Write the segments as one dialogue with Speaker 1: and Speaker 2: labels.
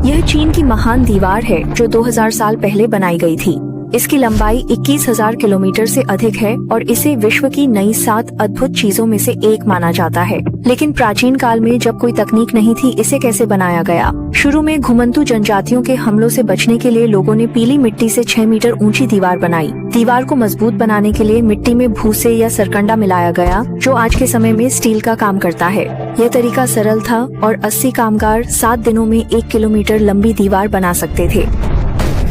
Speaker 1: यह चीन की महान दीवार है जो 2000 साल पहले बनाई गई थी। इसकी लंबाई 21,000 किलोमीटर से अधिक है और इसे विश्व की नई 7 अद्भुत चीजों में से एक माना जाता है। लेकिन प्राचीन काल में जब कोई तकनीक नहीं थी, इसे कैसे बनाया गया? शुरू में घुमंतू जनजातियों के हमलों से बचने के लिए लोगों ने पीली मिट्टी से 6 मीटर ऊंची दीवार बनाई। दीवार को मजबूत बनाने के लिए मिट्टी में भूसे या सरकंडा मिलाया गया, जो आज के समय में स्टील का काम करता है। यह तरीका सरल था और 80 कामगार 7 दिनों में 1 किलोमीटर लंबी दीवार बना सकते थे।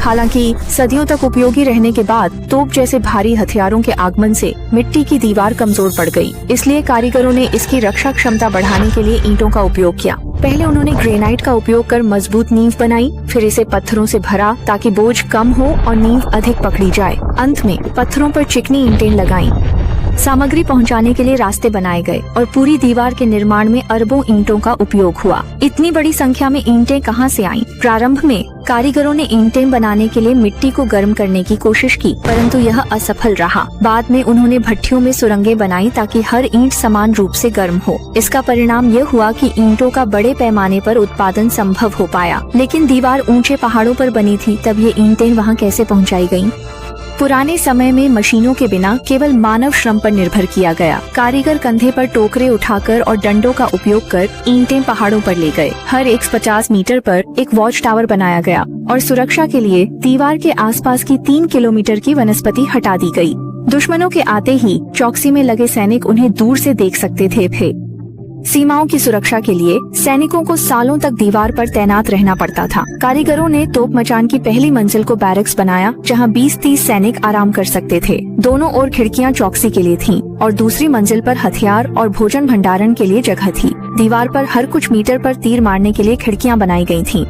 Speaker 1: हालांकि सदियों तक उपयोगी रहने के बाद तोप जैसे भारी हथियारों के आगमन से मिट्टी की दीवार कमजोर पड़ गई। इसलिए कारीगरों ने इसकी रक्षा क्षमता बढ़ाने के लिए ईंटों का उपयोग किया। पहले उन्होंने ग्रेनाइट का उपयोग कर मजबूत नींव बनाई, फिर इसे पत्थरों से भरा ताकि बोझ कम हो और नींव अधिक पकड़ी जाए। अंत में पत्थरों पर चिकनी ईंटें लगाईं। सामग्री पहुंचाने के लिए रास्ते बनाए गए और पूरी दीवार के निर्माण में अरबों ईंटों का उपयोग हुआ। इतनी बड़ी संख्या में ईंटें कहां से आईं? प्रारंभ में कारीगरों ने ईंटें बनाने के लिए मिट्टी को गर्म करने की कोशिश की, परंतु यह असफल रहा। बाद में उन्होंने भट्टियों में सुरंगें बनाई ताकि हर ईंट समान रूप से गर्म हो। इसका परिणाम यह हुआ कि ईंटों का बड़े पैमाने पर उत्पादन संभव हो पाया। लेकिन दीवार ऊंचे पहाड़ों पर बनी थी, तब ये ईंटें वहां कैसे पहुंचाई गईं? पुराने समय में मशीनों के बिना केवल मानव श्रम पर निर्भर किया गया। कारीगर कंधे पर टोकरे उठाकर और डंडों का उपयोग कर ईंटें पहाड़ों पर ले गए। हर 150 मीटर पर एक वॉच टावर बनाया गया और सुरक्षा के लिए दीवार के आसपास की 3 किलोमीटर की वनस्पति हटा दी गई। दुश्मनों के आते ही चौकसी में लगे सैनिक उन्हें दूर से देख सकते थे। सीमाओं की सुरक्षा के लिए सैनिकों को सालों तक दीवार पर तैनात रहना पड़ता था। कारीगरों ने तोप मचान की पहली मंजिल को बैरक्स बनाया, जहां 20-30 सैनिक आराम कर सकते थे। दोनों ओर खिड़कियां चौकसी के लिए थीं और दूसरी मंजिल पर हथियार और भोजन भंडारण के लिए जगह थी। दीवार पर हर कुछ मीटर पर तीर मारने के लिए खिड़कियां बनाई गई थीं।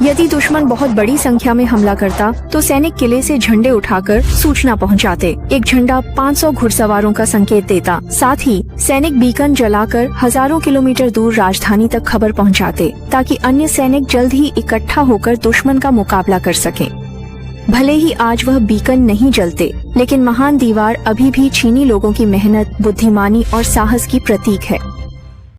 Speaker 1: यदि दुश्मन बहुत बड़ी संख्या में हमला करता तो सैनिक किले से झंडे उठाकर सूचना पहुंचाते। एक झंडा 500 घुड़सवारों का संकेत देता। साथ ही सैनिक बीकन जलाकर हजारों किलोमीटर दूर राजधानी तक खबर पहुंचाते, ताकि अन्य सैनिक जल्द ही इकट्ठा होकर दुश्मन का मुकाबला कर सकें। भले ही आज वह बीकन नहीं जलते, लेकिन महान दीवार अभी भी चीनी लोगों की मेहनत, बुद्धिमानी और साहस की प्रतीक है।